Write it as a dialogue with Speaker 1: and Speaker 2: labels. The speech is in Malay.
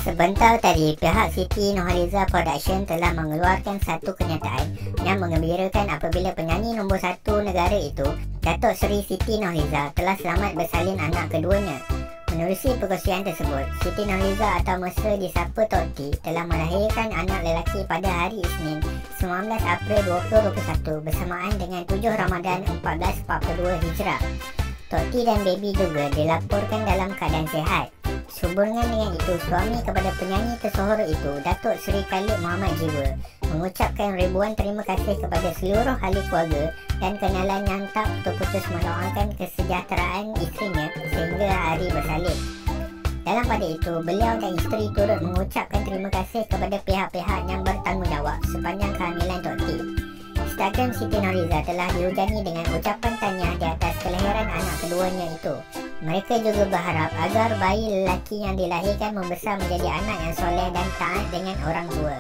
Speaker 1: Sebentar tadi, pihak Siti Nurhaliza Production telah mengeluarkan satu kenyataan yang menggembirakan apabila penyanyi nombor 1 negara itu, Datuk Seri Siti Nurhaliza, telah selamat bersalin anak keduanya. Menerusi perkongsian tersebut, Siti Nurhaliza atau mesra disapa Tok T telah melahirkan anak lelaki pada hari Isnin 19 April 2021 bersamaan dengan 7 Ramadan 1442 Hijrah. Tok T dan baby juga dilaporkan dalam keadaan sihat. Sehubungan dengan itu, suami kepada penyanyi tersohor itu, Datuk Seri Khalid Muhammad Jiwa, mengucapkan ribuan terima kasih kepada seluruh ahli keluarga dan kenalan yang tak putus-putus mendoakan kesejahteraan isterinya sehingga hari bersalin. Dalam pada itu, beliau dan isteri turut mengucapkan terima kasih kepada pihak-pihak yang bertanggungjawab sepanjang kehamilan Tok T. Instagram Siti Nurhaliza telah dihujani dengan ucapan tahniah di atas kelahiran anak keduanya itu. Mereka juga berharap agar bayi lelaki yang dilahirkan membesar menjadi anak yang soleh dan taat dengan orang tua.